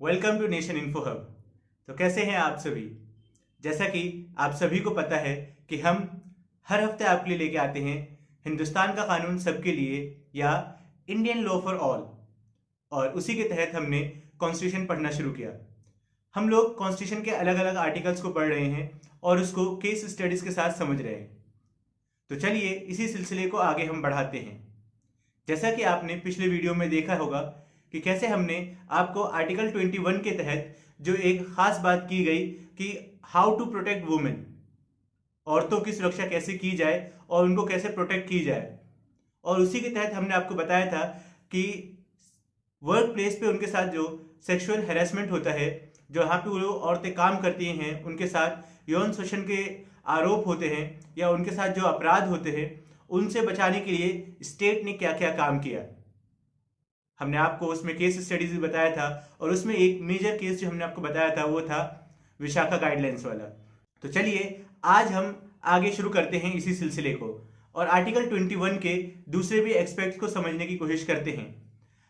Welcome to nation info hub. तो कैसे हैं आप सभी। जैसा कि आप सभी को पता है कि हम हर हफ्ते आपके लिए लेके आते हैं हिंदुस्तान का कानून सबके लिए या इंडियन लॉ फॉर ऑल। और उसी के तहत हमने कॉन्स्टिट्यूशन पढ़ना शुरू किया। हम लोग कॉन्स्टिट्यूशन के अलग अलग आर्टिकल्स को पढ़ रहे हैं और उसको केस स्टडीज के साथ समझ रहे हैं। तो चलिए इसी सिलसिले को आगे हम बढ़ाते हैं। जैसा कि आपने पिछले वीडियो में देखा होगा कि कैसे हमने आपको आर्टिकल 21 के तहत जो एक खास बात की गई कि हाउ टू प्रोटेक्ट वुमेन, औरतों की सुरक्षा कैसे की जाए और उनको कैसे प्रोटेक्ट की जाए, और उसी के तहत हमने आपको बताया था कि वर्क प्लेस पे उनके साथ जो सेक्सुअल हैरेसमेंट होता है, जो यहाँ पे वो औरतें काम करती हैं, उनके साथ यौन शोषण के आरोप होते हैं या उनके साथ जो अपराध होते हैं, उनसे बचाने के लिए स्टेट ने क्या क्या काम किया। हमने आपको उसमें केस स्टडीज भी बताया था और उसमें एक मेजर केस जो हमने आपको बताया था वो था विशाखा गाइडलाइंस वाला। तो चलिए आज हम आगे शुरू करते हैं इसी सिलसिले को और आर्टिकल 21 के दूसरे भी एस्पेक्ट्स को समझने की कोशिश करते हैं।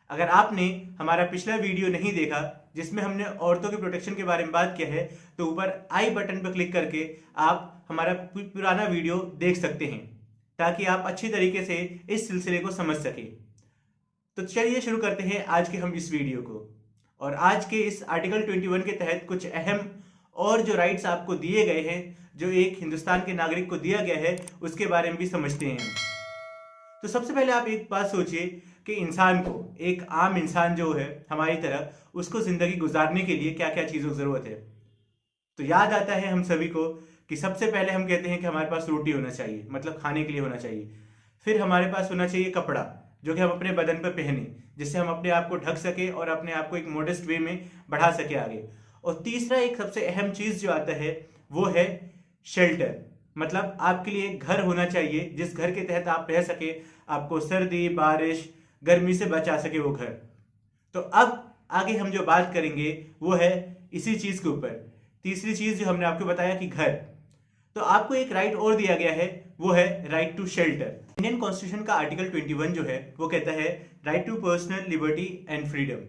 अगर आपने हमारा पिछला वीडियो नहीं देखा जिसमें हमने औरतों के प्रोटेक्शन के बारे में बात किया है, तो ऊपर आई बटन पर क्लिक करके आप हमारा पुराना वीडियो देख सकते हैं ताकि आप अच्छी तरीके से इस सिलसिले को समझ सकें। तो चलिए शुरू करते हैं आज के हम इस वीडियो को। और आज के इस आर्टिकल 21 के तहत कुछ अहम और जो राइट्स आपको दिए गए हैं, जो एक हिंदुस्तान के नागरिक को दिया गया है, उसके बारे में भी समझते हैं हम। तो सबसे पहले आप एक बात सोचिए कि इंसान को, एक आम इंसान जो है हमारी तरह, उसको जिंदगी गुजारने के लिए क्या क्या चीज़ों की ज़रूरत है। तो याद आता है हम सभी को कि सबसे पहले हम कहते हैं कि हमारे पास रोटी होना चाहिए, मतलब खाने के लिए होना चाहिए। फिर हमारे पास होना चाहिए कपड़ा जो कि हम अपने बदन पर पहने, जिससे हम अपने आप को ढक सके और अपने आप को एक मॉडेस्ट वे में बढ़ा सके आगे। और तीसरा एक सबसे अहम चीज़ जो आता है वो है शेल्टर, मतलब आपके लिए एक घर होना चाहिए जिस घर के तहत आप रह सके, आपको सर्दी बारिश गर्मी से बचा सके वो घर। तो अब आगे हम जो बात करेंगे वो है इसी चीज़ के ऊपर। तीसरी चीज़ जो हमने आपको बताया कि घर, तो आपको एक राइट और दिया गया है, वो है right to shelter. Indian constitution का आर्टिकल 21 जो है वो कहता है right to personal liberty and freedom,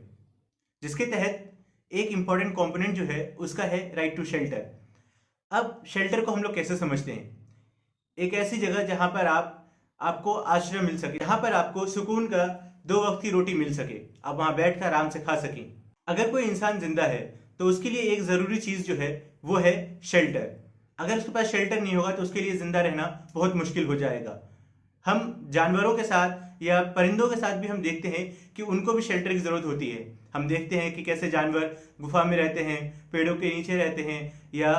जिसके तहत एक इंपॉर्टेंट कंपोनेंट जो है उसका है राइट टू शेल्टर। अब शेल्टर को हम लोग कैसे समझते हैं? एक ऐसी जगह जहां पर आपको आश्रय मिल सके, जहां पर आपको सुकून का 2 वक्त की रोटी मिल सके, आप वहां बैठकर आराम से खा सकें। अगर कोई इंसान जिंदा है तो उसके लिए एक जरूरी चीज जो है वो है शेल्टर। अगर उसके पास शेल्टर नहीं होगा तो उसके लिए जिंदा रहना बहुत मुश्किल हो जाएगा। हम जानवरों के साथ या परिंदों के साथ भी हम देखते हैं कि उनको भी शेल्टर की जरूरत होती है। हम देखते हैं कि कैसे जानवर गुफा में रहते हैं, पेड़ों के नीचे रहते हैं या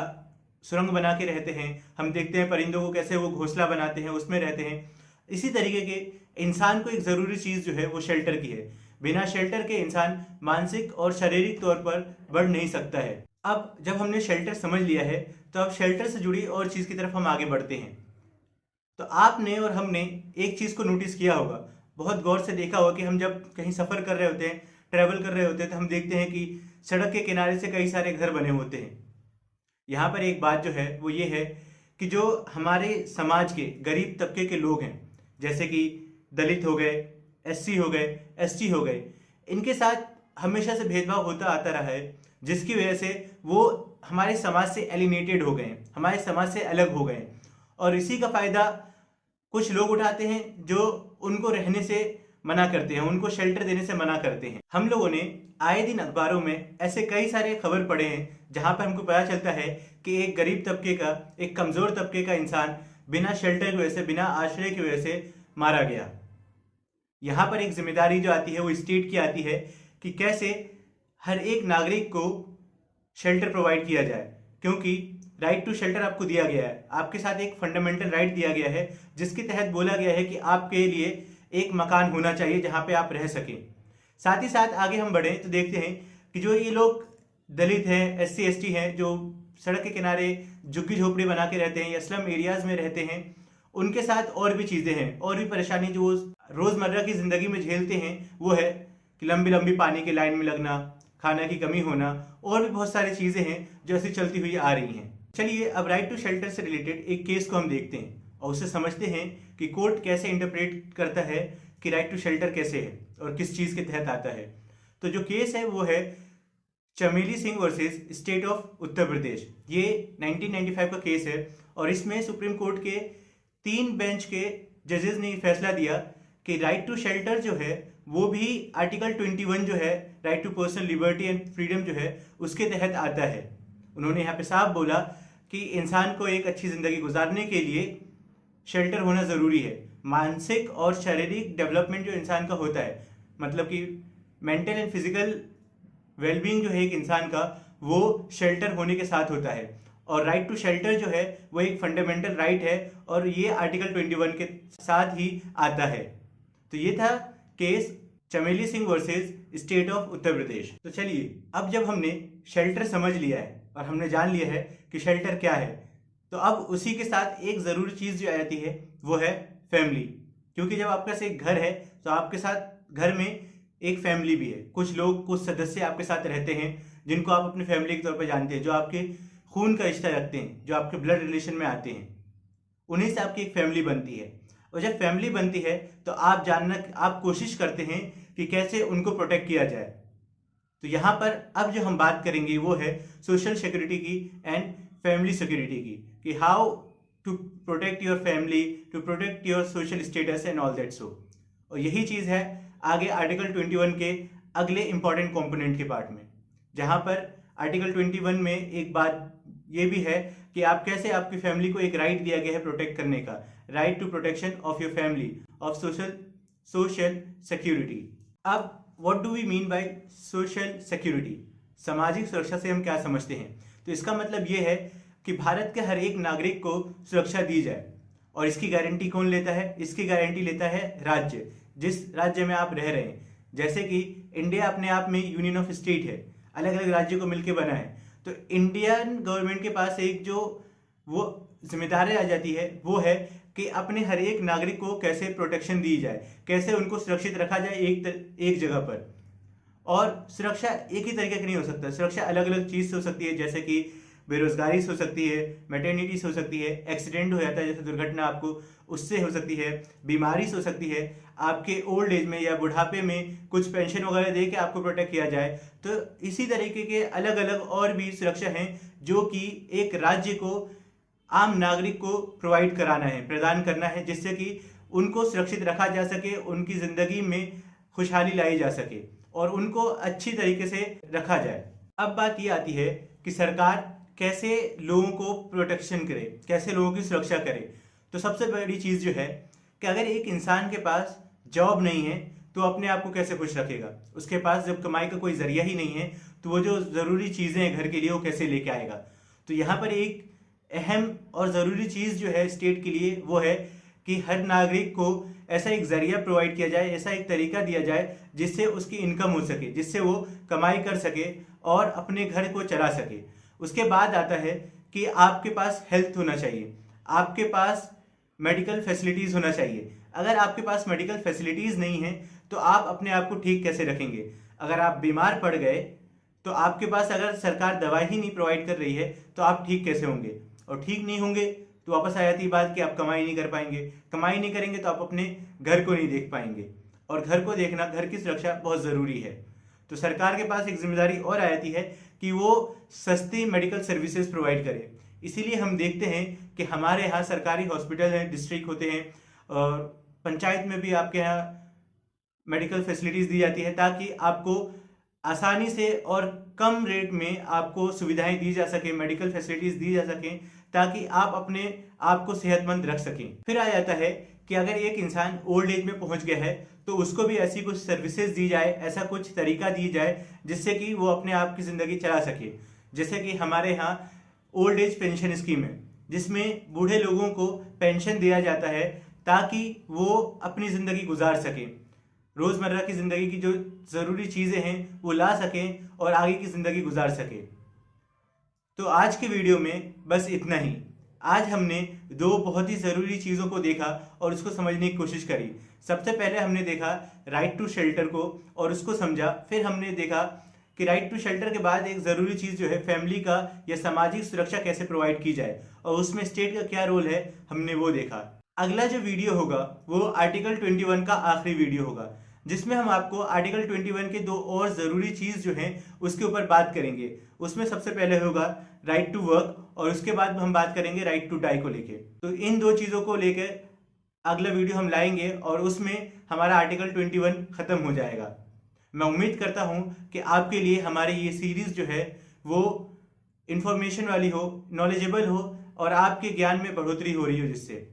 सुरंग बना के रहते हैं। हम देखते हैं परिंदों को कैसे वो घोंसला बनाते हैं, उसमें रहते हैं। इसी तरीके के इंसान को एक जरूरी चीज जो है वो शेल्टर की है। बिना शेल्टर के इंसान मानसिक और शारीरिक तौर पर बढ़ नहीं सकता है। अब जब हमने शेल्टर समझ लिया है तो अब शेल्टर से जुड़ी और चीज की तरफ हम आगे बढ़ते हैं। तो आपने और हमने एक चीज को नोटिस किया होगा, बहुत गौर से देखा होगा कि हम जब कहीं सफर कर रहे होते हैं, ट्रेवल कर रहे होते हैं, तो हम देखते हैं कि सड़क के किनारे से कई सारे घर बने होते हैं। यहाँ पर एक बात जो है वो ये है कि जो हमारे समाज के गरीब तबके के लोग हैं, जैसे कि दलित हो गए, एससी हो गए, एसटी हो गए, इनके साथ हमेशा से भेदभाव होता आता रहा है, जिसकी वजह से वो हमारे समाज से एलिनेटेड हो गए हैं, हमारे समाज से अलग हो गए हैं। और इसी का फायदा कुछ लोग उठाते हैं जो उनको रहने से मना करते हैं, उनको शेल्टर देने से मना करते हैं। हम लोगों ने आए दिन अखबारों में ऐसे कई सारे खबर पढ़े हैं जहां पर हमको पता चलता है कि एक गरीब तबके का, एक कमजोर तबके का इंसान बिना शेल्टर की वजह से, बिना आश्रय की वजह से मारा गया। यहाँ पर एक जिम्मेदारी जो आती है वो स्टेट की आती है कि कैसे हर एक नागरिक को शेल्टर प्रोवाइड किया जाए, क्योंकि राइट टू शेल्टर आपको दिया गया है, आपके साथ एक फंडामेंटल राइट दिया गया है जिसके तहत बोला गया है कि आपके लिए एक मकान होना चाहिए जहां पे आप रह सकें। साथ ही साथ आगे हम बढ़े तो देखते हैं कि जो ये लोग दलित हैं, एससी एसटी हैं, जो सड़क के किनारे झुग्गी झोपड़ी बना के रहते हैं या स्लम एरियाज में रहते हैं, उनके साथ और भी चीज़ें हैं, और भी परेशानी जो वो रोज़मर्रा की ज़िंदगी में झेलते हैं। वो है कि लंबी लंबी पानी की लाइन में लगना, खाना की कमी होना, और भी बहुत सारी चीज़ें हैं जो ऐसी चलती हुई आ रही हैं। चलिए अब राइट टू शेल्टर से रिलेटेड एक केस को हम देखते हैं और उससे समझते हैं कि कोर्ट कैसे इंटरप्रेट करता है कि राइट टू शेल्टर कैसे है और किस चीज़ के तहत आता है। तो जो केस है वो है चमेली Singh versus state of Uttar Pradesh. ये 1995 का केस है और इसमें सुप्रीम कोर्ट के 3 बेंच के जजेस ने फैसला दिया कि राइट टू शेल्टर जो है वो भी आर्टिकल 21 जो है right to personal liberty and freedom जो है उसके तहत आता है। उन्होंने यहाँ पे साफ बोला कि इंसान को एक अच्छी जिंदगी गुजारने के लिए शेल्टर होना ज़रूरी है। मानसिक और शारीरिक डेवलपमेंट जो इंसान का होता है, मतलब कि मेंटल एंड फिजिकल वेलबींग जो है एक इंसान का, वो शेल्टर होने के साथ होता है। और राइट टू शेल्टर जो है वो एक फंडामेंटल राइट है और ये आर्टिकल 21 के साथ ही आता है। तो ये था केस चमेली Singh versus state of Uttar Pradesh. तो चलिए, अब जब हमने शेल्टर समझ लिया है और हमने जान लिया है कि शेल्टर क्या है, तो अब उसी के साथ एक ज़रूरी चीज़ जो आती है वो है फैमिली। क्योंकि जब आपके पास एक घर है तो आपके साथ घर में एक फैमिली भी है। कुछ लोग, कुछ सदस्य आपके साथ रहते हैं जिनको आप अपनी फैमिली के तौर पर जानते हैं, जो आपके खून का रिश्ता रखते हैं, जो आपके ब्लड रिलेशन में आते हैं। उन्हीं से आपकी एक फैमिली बनती है। और जब फैमिली बनती है तो आप कोशिश करते हैं कि कैसे उनको प्रोटेक्ट किया जाए। तो यहाँ पर अब जो हम बात करेंगे वो है सोशल सिक्योरिटी की एंड फैमिली सिक्योरिटी की, कि how to protect your family, to protect your social status and all that so. और यही चीज़ है आगे आर्टिकल 21 के अगले इंपॉर्टेंट कंपोनेंट के पार्ट में, जहाँ पर आर्टिकल 21 में एक बात ये भी है कि आप कैसे आपकी फैमिली को एक राइट दिया गया है प्रोटेक्ट करने का, right to protection of your family, of social security. अब what do we mean by social security? सामाजिक सुरक्षा से हम क्या समझते हैं? तो इसका मतलब ये है कि भारत के हर एक नागरिक को सुरक्षा दी जाए। और इसकी गारंटी कौन लेता है? इसकी गारंटी लेता है राज्य, जिस राज्य में आप रह रहे हैं। जैसे कि इंडिया अपने आप में यूनियन ऑफ स्टेट है, अलग अलग राज्यों को मिलकर बना है। तो इंडियन गवर्नमेंट के पास एक जो वो जिम्मेदारी आ जाती है वो है कि अपने हर एक नागरिक को कैसे प्रोटेक्शन दी जाए, कैसे उनको सुरक्षित रखा जाए एक जगह पर। और सुरक्षा एक ही तरीके की नहीं हो सकता, सुरक्षा अलग अलग चीज़ से हो सकती है। जैसे कि बेरोजगारी से हो सकती है, मैटरनिटी से हो सकती है, एक्सीडेंट हो जाता है जैसे दुर्घटना आपको, उससे हो सकती है, बीमारी से हो सकती है, आपके ओल्ड एज में या बुढ़ापे में कुछ पेंशन वगैरह दे के आपको प्रोटेक्ट किया जाए। तो इसी तरीके के अलग अलग और भी सुरक्षा हैं जो कि एक राज्य को, आम नागरिक को प्रोवाइड कराना है, प्रदान करना है, जिससे कि उनको सुरक्षित रखा जा सके, उनकी ज़िंदगी में खुशहाली लाई जा सके और उनको अच्छी तरीके से रखा जाए। अब बात ये आती है कि सरकार कैसे लोगों को प्रोटेक्शन करे, कैसे लोगों की सुरक्षा करे। तो सबसे बड़ी चीज़ जो है कि अगर एक इंसान के पास जॉब नहीं है तो अपने आप को कैसे खुश रखेगा? उसके पास जब कमाई का कोई जरिया ही नहीं है तो वो जो ज़रूरी चीज़ें हैं घर के लिए वो कैसे लेके आएगा? तो यहाँ पर एक अहम और ज़रूरी चीज़ जो है स्टेट के लिए वो है कि हर नागरिक को ऐसा एक जरिया प्रोवाइड किया जाए, ऐसा एक तरीका दिया जाए जिससे उसकी इनकम हो सके, जिससे वो कमाई कर सके और अपने घर को चला सके। उसके बाद आता है कि आपके पास हेल्थ होना चाहिए, आपके पास मेडिकल फैसिलिटीज़ होना चाहिए। अगर आपके पास मेडिकल फैसिलिटीज़ नहीं है तो आप अपने आप को ठीक कैसे रखेंगे? अगर आप बीमार पड़ गए तो आपके पास अगर सरकार दवाई ही नहीं प्रोवाइड कर रही है तो आप ठीक कैसे होंगे? और ठीक नहीं होंगे तो वापस आ जाती है बात कि आप कमाई नहीं कर पाएंगे, कमाई नहीं करेंगे तो आप अपने घर को नहीं देख पाएंगे, और घर को देखना, घर की सुरक्षा बहुत ज़रूरी है। तो सरकार के पास एक जिम्मेदारी और आ जाती है कि वो सस्ती मेडिकल सर्विसेज प्रोवाइड करे। इसीलिए हम देखते हैं कि हमारे यहाँ सरकारी हॉस्पिटल हैं, डिस्ट्रिक्ट होते हैं, और पंचायत में भी आपके यहाँ मेडिकल फैसिलिटीज़ दी जाती है ताकि आपको आसानी से और कम रेट में आपको सुविधाएं दी जा सके, मेडिकल फैसिलिटीज़ दी जा सकें, ताकि आप अपने आप को सेहतमंद रख सकें। फिर आ जाता है कि अगर एक इंसान ओल्ड एज में पहुंच गया है तो उसको भी ऐसी कुछ सर्विसेज दी जाए, ऐसा कुछ तरीका दी जाए जिससे कि वो अपने आप की ज़िंदगी चला सके। जैसे कि हमारे यहाँ ओल्ड एज पेंशन स्कीम है जिसमें बूढ़े लोगों को पेंशन दिया जाता है ताकि वो अपनी ज़िंदगी गुजार सकें, रोज़मर्रा की ज़िंदगी की जो ज़रूरी चीज़ें हैं वो ला सकें और आगे की ज़िंदगी गुजार सकें। तो आज के वीडियो में बस इतना ही। आज हमने 2 बहुत ही ज़रूरी चीज़ों को देखा और उसको समझने की कोशिश करी। सबसे पहले हमने देखा राइट टू शेल्टर को और उसको समझा। फिर हमने देखा कि राइट टू शेल्टर के बाद एक ज़रूरी चीज़ जो है फैमिली का या सामाजिक सुरक्षा कैसे प्रोवाइड की जाए और उसमें स्टेट का क्या रोल है, हमने वो देखा। अगला जो वीडियो होगा वो आर्टिकल 21 का आखिरी वीडियो होगा। जिसमें हम आपको आर्टिकल 21 के दो और ज़रूरी चीज़ जो हैं उसके ऊपर बात करेंगे। उसमें सबसे पहले होगा राइट टू वर्क और उसके बाद हम बात करेंगे राइट टू डाई को लेके। तो इन दो चीज़ों को लेकर अगला वीडियो हम लाएंगे और उसमें हमारा आर्टिकल 21 ख़त्म हो जाएगा। मैं उम्मीद करता हूँ कि आपके लिए हमारी ये सीरीज़ जो है वो इंफॉर्मेशन वाली हो, नॉलेजेबल हो और आपके ज्ञान में बढ़ोतरी हो रही हो जिससे।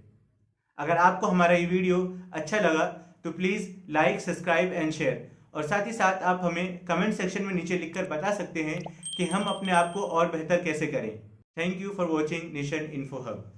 अगर आपको हमारा ये वीडियो अच्छा लगा तो please like, subscribe and share, और साथ ही साथ आप हमें कमेंट सेक्शन में नीचे लिखकर बता सकते हैं कि हम अपने आप को और बेहतर कैसे करें। Thank you for watching nation info hub.